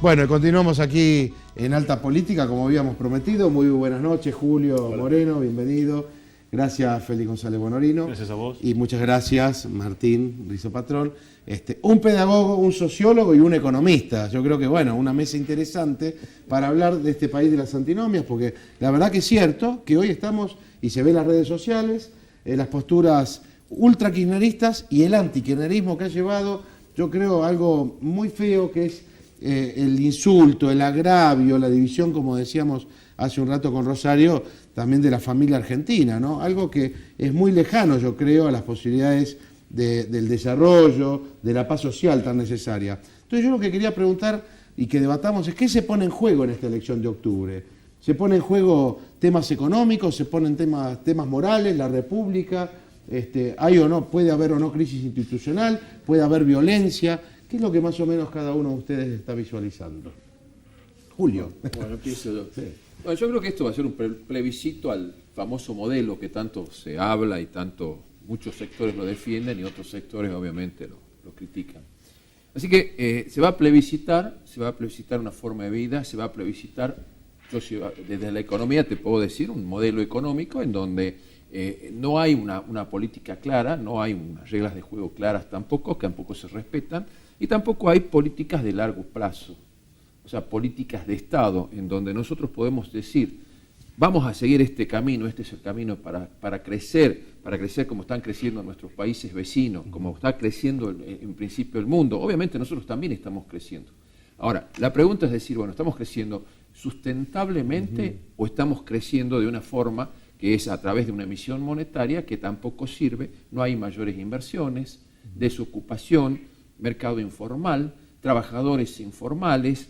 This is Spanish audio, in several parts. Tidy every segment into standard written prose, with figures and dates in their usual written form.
Bueno, continuamos aquí en Alta Política, como habíamos prometido. Muy buenas noches, Julio. Hola. Moreno, bienvenido. Gracias, Félix González Bonorino. Gracias a vos. Y muchas gracias, Martín Rizo Patrón. Un pedagogo, un sociólogo y un economista. Yo creo que, bueno, una mesa interesante para hablar de este país de las antinomias, porque la verdad que es cierto que hoy estamos, y se ve en las redes sociales, las posturas ultra kirchneristas y el antikirchnerismo que ha llevado, yo creo, algo muy feo, que es el insulto, el agravio, la división, como decíamos hace un rato con Rosario, también de la familia argentina, ¿no? Algo que es muy lejano, yo creo, a las posibilidades del desarrollo, de la paz social tan necesaria. Entonces yo lo que quería preguntar y que debatamos es qué se pone en juego en esta elección de octubre. ¿Se pone en juego temas económicos, se ponen temas morales, la república? ¿Hay o no, puede haber o no crisis institucional? ¿Puede haber violencia? ¿Qué es lo que más o menos cada uno de ustedes está visualizando? Julio. Bueno, empiezo yo. Sí. Bueno, yo creo que esto va a ser un plebiscito al famoso modelo que tanto se habla y tanto muchos sectores lo defienden y otros sectores obviamente lo critican. Así que se va a plebiscitar una forma de vida, se va a plebiscitar, desde la economía te puedo decir, un modelo económico en donde no hay una política clara, no hay unas reglas de juego claras tampoco se respetan, y tampoco hay políticas de largo plazo. O sea, políticas de Estado, en donde nosotros podemos decir, vamos a seguir este camino, este es el camino para crecer como están creciendo nuestros países vecinos, como está creciendo en principio el mundo. Obviamente nosotros también estamos creciendo. Ahora, la pregunta es decir, bueno, ¿estamos creciendo sustentablemente o estamos creciendo de una forma que es a través de una emisión monetaria que tampoco sirve? No hay mayores inversiones, desocupación, mercado informal, trabajadores informales.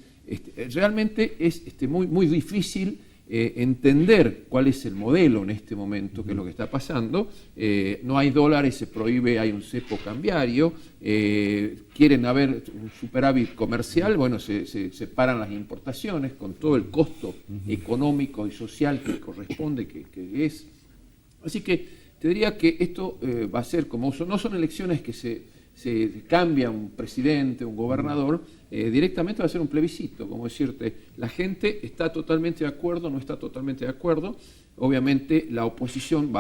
Realmente es muy difícil entender cuál es el modelo en este momento, que es lo que está pasando. No hay dólares, se prohíbe, hay un cepo cambiario, quieren haber un superávit comercial, bueno, se paran las importaciones con todo el costo económico y social que corresponde, que es. Así que te diría que esto va a ser como, no son elecciones que se cambia un presidente, un gobernador, directamente va a ser un plebiscito, como decirte, la gente está totalmente de acuerdo, no está totalmente de acuerdo. Obviamente la oposición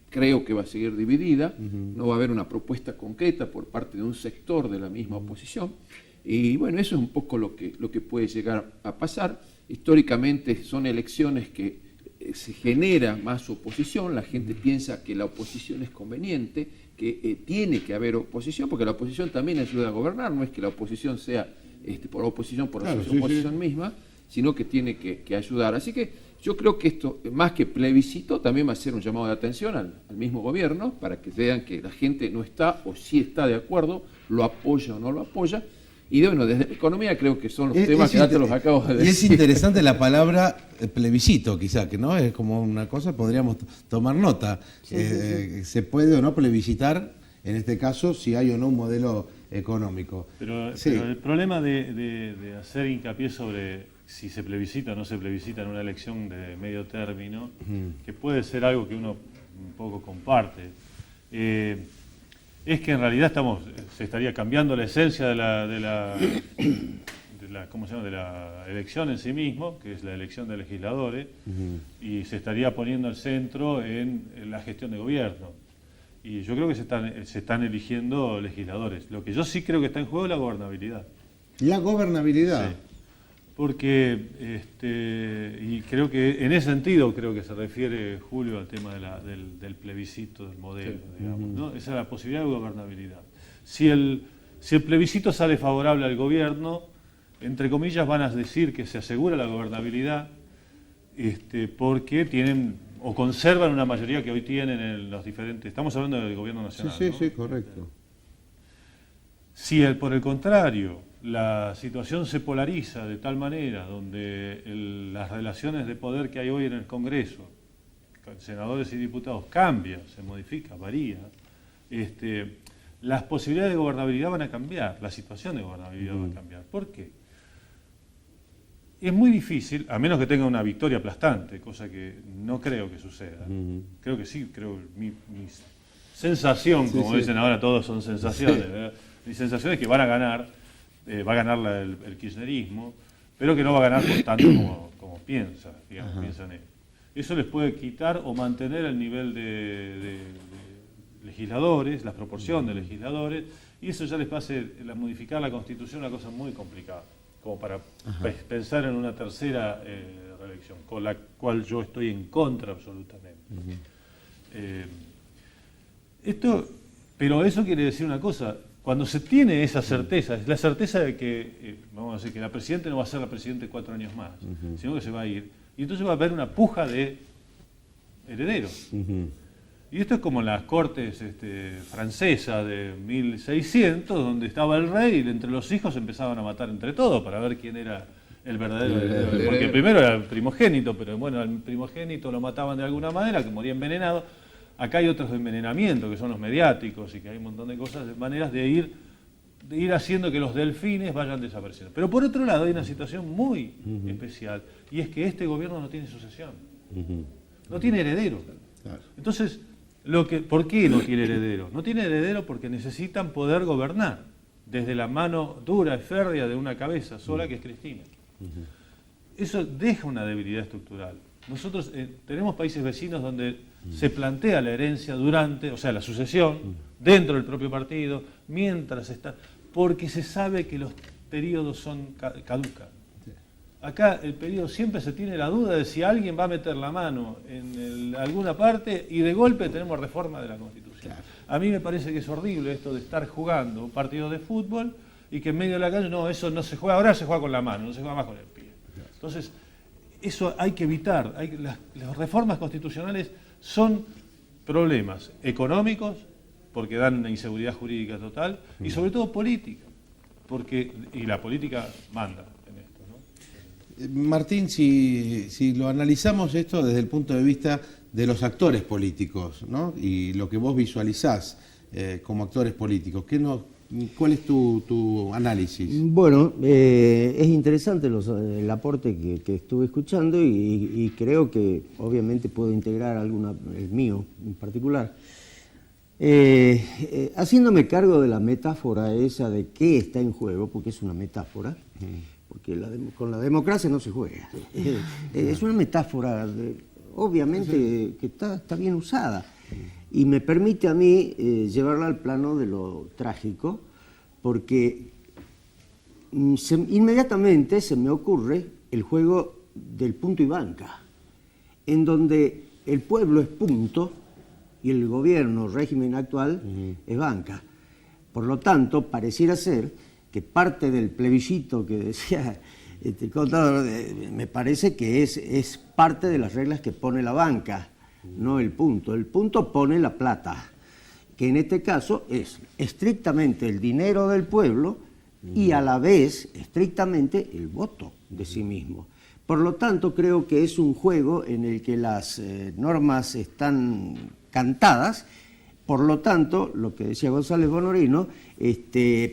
creo que va a seguir dividida, no va a haber una propuesta concreta por parte de un sector de la misma oposición, y bueno, eso es un poco lo que puede llegar a pasar. Históricamente son elecciones que se genera más oposición, la gente piensa que la oposición es conveniente, que tiene que haber oposición, porque la oposición también ayuda a gobernar, no es que la oposición sea por oposición, claro, la oposición misma, sino que tiene que ayudar. Así que yo creo que esto, más que plebiscito, también va a ser un llamado de atención al mismo gobierno, para que vean que la gente no está o sí está de acuerdo, lo apoya o no lo apoya. Y bueno, desde la economía creo que son los temas que ya te los acabo de decir. Y es interesante la palabra plebiscito, quizá, que no es como una cosa, podríamos tomar nota. Sí. ¿Se puede o no plebiscitar, en este caso, si hay o no un modelo económico? Pero el problema de hacer hincapié sobre si se plebiscita o no se plebiscita en una elección de medio término, que puede ser algo que uno un poco comparte, es que en realidad se estaría cambiando la esencia de la elección en sí mismo, que es la elección de legisladores, y se estaría poniendo el centro en la gestión de gobierno. Y yo creo que se están eligiendo legisladores. Lo que yo sí creo que está en juego es la gobernabilidad. ¿La gobernabilidad? Sí. Porque, y creo que en ese sentido creo que se refiere Julio al tema del plebiscito, del modelo, sí, digamos, ¿no? Esa es la posibilidad de gobernabilidad. Si el plebiscito sale favorable al gobierno, entre comillas van a decir que se asegura la gobernabilidad, porque tienen o conservan una mayoría que hoy tienen en los diferentes. Estamos hablando del gobierno nacional. Sí, ¿no? Sí, correcto. Si por el contrario la situación se polariza de tal manera donde las relaciones de poder que hay hoy en el Congreso, senadores y diputados, cambia, se modifica, varía, las posibilidades de gobernabilidad van a cambiar, la situación de gobernabilidad va a cambiar. ¿Por qué? Es muy difícil, a menos que tenga una victoria aplastante, cosa que no creo que suceda. Creo que sí, mi sensación, como dicen ahora, todos son sensaciones, ¿verdad? Mi sensación es que van a ganar, va a ganar el kirchnerismo, pero que no va a ganar por tanto como piensa, digamos, piensan ellos. Eso les puede quitar o mantener el nivel de legisladores, la proporción de legisladores, y eso ya les hace modificar la Constitución una cosa muy complicada, como para pensar en una tercera reelección, con la cual yo estoy en contra absolutamente. Pero eso quiere decir una cosa: cuando se tiene esa certeza, es la certeza de que, vamos a decir, que la Presidente no va a ser la Presidente 4 años más, sino que se va a ir, y entonces va a haber una puja de herederos. Y esto es como en las cortes francesas de 1600, donde estaba el rey y entre los hijos empezaban a matar entre todos para ver quién era el verdadero heredero. Porque primero era el primogénito, pero bueno, al primogénito lo mataban de alguna manera, que moría envenenado. Acá hay otros de envenenamiento, que son los mediáticos, y que hay un montón de cosas, de maneras de ir haciendo que los delfines vayan desapareciendo. Pero por otro lado hay una situación muy especial, y es que este gobierno no tiene sucesión, no tiene heredero. Claro. Entonces, ¿por qué no tiene heredero? No tiene heredero porque necesitan poder gobernar desde la mano dura y férrea de una cabeza sola, que es Cristina. Eso deja una debilidad estructural. Nosotros tenemos países vecinos donde se plantea la herencia o sea, la sucesión, dentro del propio partido, mientras está, porque se sabe que los periodos son caducan. Acá el periodo siempre se tiene la duda de si alguien va a meter la mano en alguna parte y de golpe tenemos reforma de la Constitución. Claro. A mí me parece que es horrible esto de estar jugando un partido de fútbol y que en medio de la calle, no, eso no se juega, ahora se juega con la mano, no se juega más con el pie. Entonces, eso hay que evitar. Las reformas constitucionales son problemas económicos, porque dan una inseguridad jurídica total, y sobre todo política, y la política manda en esto, ¿no? Martín, si lo analizamos esto desde el punto de vista de los actores políticos, ¿no? Y lo que vos visualizás como actores políticos, ¿cuál es tu análisis? Bueno, es interesante el aporte que estuve escuchando y creo que obviamente puedo integrar el mío en particular. Haciéndome cargo de la metáfora esa de qué está en juego, porque es una metáfora, porque con la democracia no se juega. Es una metáfora, obviamente, que está bien usada. Y me permite a mí llevarla al plano de lo trágico, porque inmediatamente se me ocurre el juego del punto y banca, en donde el pueblo es punto y el gobierno, régimen actual, es banca. Por lo tanto, pareciera ser que parte del plebiscito que decía el contador, me parece que es parte de las reglas que pone la banca, no el punto. El punto pone la plata, que en este caso es estrictamente el dinero del pueblo y a la vez estrictamente el voto de sí mismo. Por lo tanto, creo que es un juego en el que las normas están cantadas. Por lo tanto, lo que decía González Bonorino,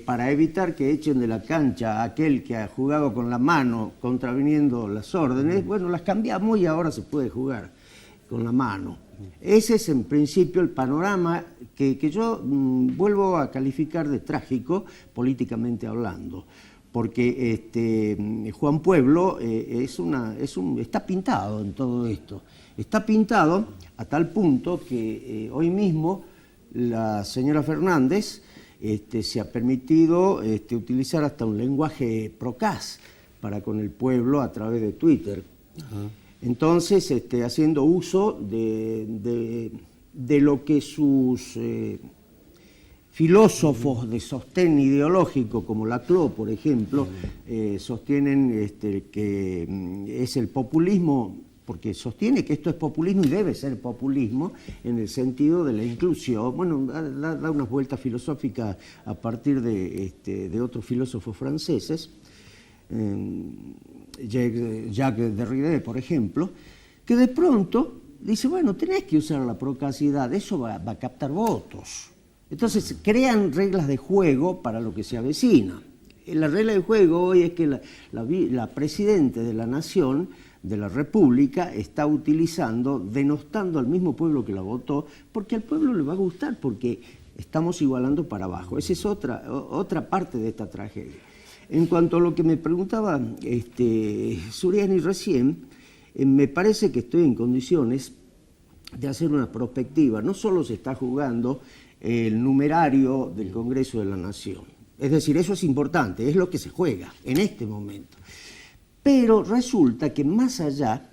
para evitar que echen de la cancha a aquel que ha jugado con la mano contraviniendo las órdenes, bueno, las cambiamos y ahora se puede jugar con la mano. Ese es en principio el panorama que yo vuelvo a calificar de trágico, políticamente hablando, porque Juan Pueblo está pintado en todo esto. Está pintado a tal punto que hoy mismo la señora Fernández se ha permitido utilizar hasta un lenguaje procaz para con el pueblo a través de Twitter. Entonces, haciendo uso de lo que sus filósofos de sostén ideológico, como Laclau, por ejemplo, sostienen que es el populismo, porque sostiene que esto es populismo y debe ser populismo en el sentido de la inclusión. Bueno, da unas vueltas filosóficas a partir de otros filósofos franceses, Jacques Derrida, por ejemplo, que de pronto dice, bueno, tenés que usar la procacidad, eso va a captar votos. Entonces crean reglas de juego para lo que se avecina. La regla de juego hoy es que la Presidenta de la Nación, de la República, está denostando al mismo pueblo que la votó, porque al pueblo le va a gustar, porque estamos igualando para abajo. Esa es otra parte de esta tragedia. En cuanto a lo que me preguntaba Suriani recién, me parece que estoy en condiciones de hacer una perspectiva. No solo se está jugando el numerario del Congreso de la Nación, es decir, eso es importante, es lo que se juega en este momento. Pero resulta que más allá,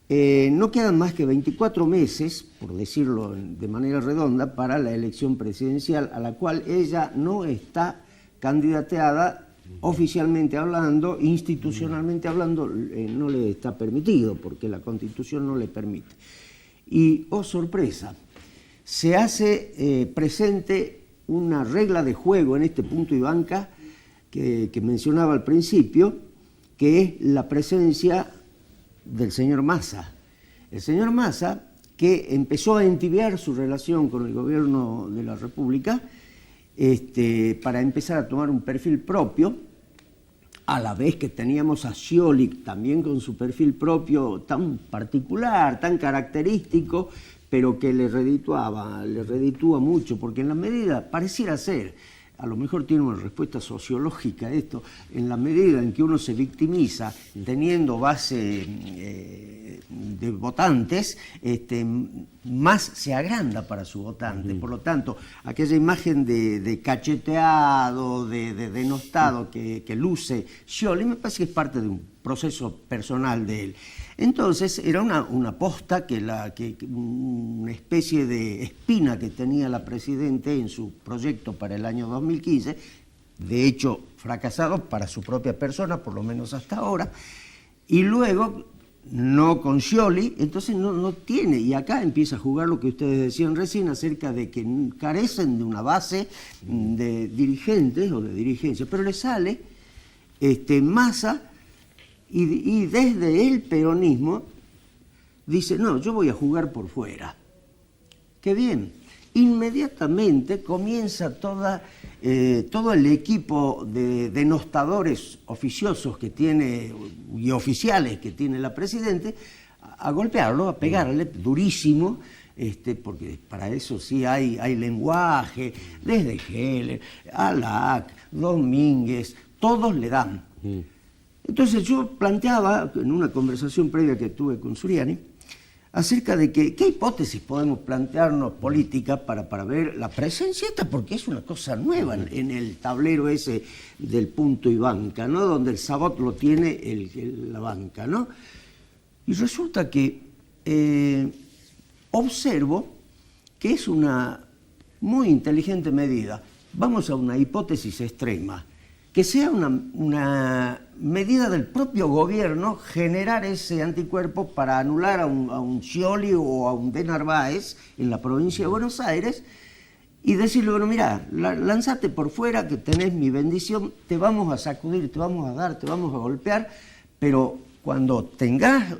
no quedan más que 24 meses, por decirlo de manera redonda, para la elección presidencial, a la cual ella no está candidateada oficialmente hablando, institucionalmente hablando, no le está permitido, porque la Constitución no le permite. Y, oh sorpresa, se hace presente una regla de juego en este punto y banca que mencionaba al principio, que es la presencia del señor Massa. El señor Massa, que empezó a entibiar su relación con el gobierno de la República, para empezar a tomar un perfil propio, a la vez que teníamos a Scioli también con su perfil propio tan particular, tan característico, pero que le reditúa mucho, porque en la medida, pareciera ser, a lo mejor tiene una respuesta sociológica esto, en la medida en que uno se victimiza teniendo base de votantes, más se agranda para su votante. Por lo tanto, aquella imagen de cacheteado, de denostado que luce Scioli, me parece que es parte de un proceso personal de él. Entonces era una posta, una especie de espina que tenía la Presidente en su proyecto para el año 2015, de hecho fracasado para su propia persona, por lo menos hasta ahora, y luego no con Scioli, entonces no tiene, y acá empieza a jugar lo que ustedes decían recién acerca de que carecen de una base de dirigentes o de dirigencia, pero le sale Massa. Y desde el peronismo dice, no, yo voy a jugar por fuera. ¡Qué bien! Inmediatamente comienza todo el equipo de denostadores oficiosos que tiene, y oficiales que tiene la Presidente, a golpearlo, a pegarle durísimo, porque para eso sí hay lenguaje, desde Heller, Alac, Domínguez, todos le dan. Entonces yo planteaba, en una conversación previa que tuve con Suriani, acerca de qué hipótesis podemos plantearnos política para ver la presencia esta, porque es una cosa nueva en el tablero ese del punto y banca, ¿no? Donde el sabot lo tiene la banca, ¿no? Y resulta que observo que es una muy inteligente medida. Vamos a una hipótesis extrema, que sea una medida del propio gobierno generar ese anticuerpo para anular a un Scioli o a un De Narváez en la provincia de Buenos Aires y decirle, bueno, mira, lánzate por fuera que tenés mi bendición, te vamos a sacudir, te vamos a dar, te vamos a golpear, pero cuando tengas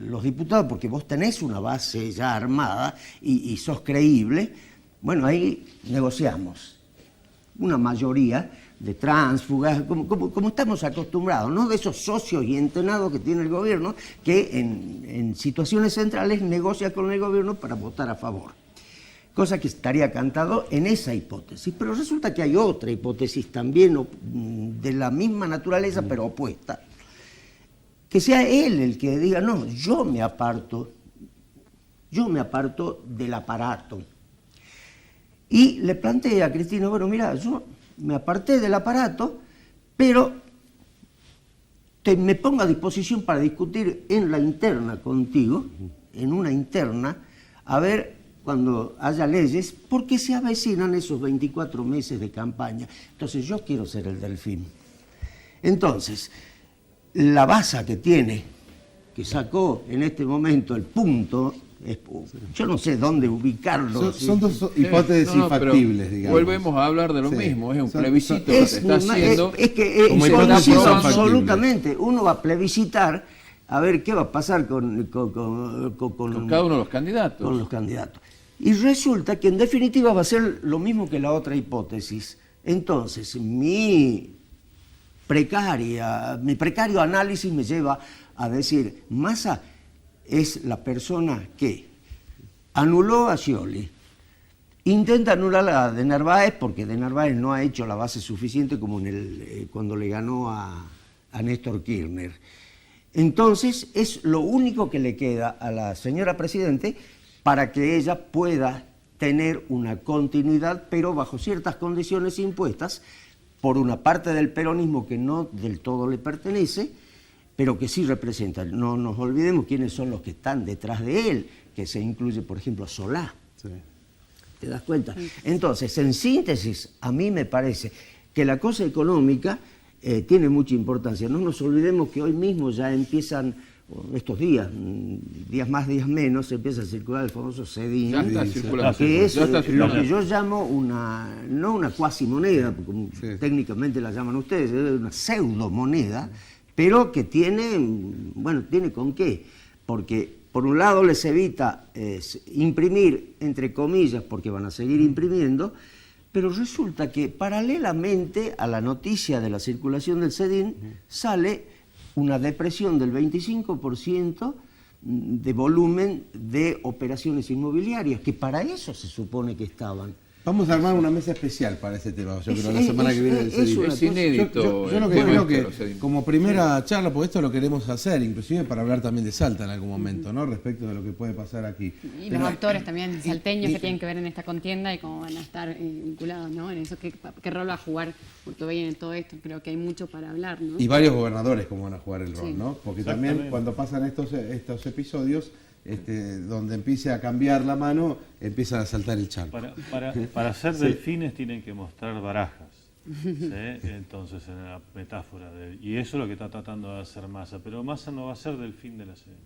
los diputados, porque vos tenés una base ya armada y sos creíble, bueno, ahí negociamos una mayoría de tránsfugas, como estamos acostumbrados, ¿no? De esos socios y entrenados que tiene el gobierno, que en situaciones centrales negocia con el gobierno para votar a favor. Cosa que estaría cantado en esa hipótesis. Pero resulta que hay otra hipótesis también de la misma naturaleza, pero opuesta. Que sea él el que diga, no, yo me aparto del aparato. Y le planteé a Cristina, bueno, mira, yo me aparté del aparato, pero me pongo a disposición para discutir en la interna contigo, en una interna, a ver cuando haya leyes, porque se avecinan esos 24 meses de campaña. Entonces yo quiero ser el delfín. Entonces, la base que tiene, que sacó en este momento el punto, yo no sé dónde ubicarlo. Son dos hipótesis infactibles, digamos. Volvemos a hablar de lo mismo, es un plebiscito que se está haciendo. Es que coincido absolutamente. Uno va a plebiscitar a ver qué va a pasar con cada uno de los candidatos. Con los candidatos. Y resulta que en definitiva va a ser lo mismo que la otra hipótesis. Entonces, mi precario análisis me lleva a decir, Massa es la persona que anuló a Scioli, Intenta anular la de Narváez porque de Narváez no ha hecho la base suficiente como cuando le ganó a Néstor Kirchner. Entonces es lo único que le queda a la señora Presidente para que ella pueda tener una continuidad, pero bajo ciertas condiciones impuestas por una parte del peronismo que no del todo le pertenece, pero que sí representa. No nos olvidemos quiénes son los que están detrás de él, que se incluye, por ejemplo, Solá. Sí. ¿Te das cuenta? Entonces, en síntesis, a mí me parece que la cosa económica tiene mucha importancia. No nos olvidemos que hoy mismo ya empiezan, estos días, días más, días menos, empieza a circular el famoso CEDIN, Ya está circulando. que es Ya está lo circulando. que yo llamo no una cuasimoneda, como técnicamente la llaman ustedes, es una pseudomoneda, pero que tiene con qué, porque por un lado les evita imprimir, entre comillas, porque van a seguir imprimiendo, pero resulta que paralelamente a la noticia de la circulación del CEDIN sale una depresión del 25% de volumen de operaciones inmobiliarias, que para eso se supone que estaban. Vamos a armar una mesa especial para ese tema, yo creo, la semana que viene del es CEDIN. una Es inédito. Yo lo que el creo tema que de los CEDIN. como primera charla, porque esto lo queremos hacer, inclusive para hablar también de Salta en algún momento, ¿no? Respecto de lo que puede pasar aquí. Y los actores también salteños que tienen que ver en esta contienda y cómo van a estar vinculados, ¿no? En eso, qué rol va a jugar Urtubey en todo esto. Creo que hay mucho para hablar, ¿no? Y varios gobernadores cómo van a jugar el rol, Sí. ¿no? Porque también cuando pasan estos episodios, donde empiece a cambiar la mano, empiezan a saltar el charco. Para ser delfines tienen que mostrar barajas. ¿Sí? Entonces, en la metáfora. Y eso es lo que está tratando de hacer Massa. Pero Massa no va a ser delfín de la serie.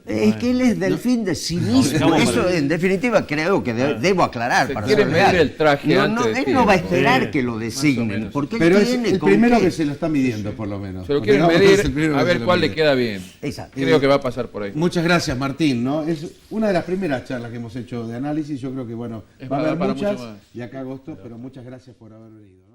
Es que él es delfín de sí mismo. No, Eso, en definitiva, creo que debo aclarar. Se para quiere ser medir real. el traje No, antes de él no va a tiempo. esperar Sí, que lo más o designen, menos. porque Pero él es tiene el con primero qué. que se lo está midiendo, por lo menos. Se lo Porque quieren digamos que es medir el primero a que se ver lo cuál le mide. queda bien. Exacto. Creo que va a pasar por ahí. Muchas gracias, Martín, ¿no? Es una de las primeras charlas que hemos hecho de análisis. Yo creo que, bueno, Es va a para haber mucho muchas más. de acá a agosto, pero muchas gracias por haber venido, ¿no?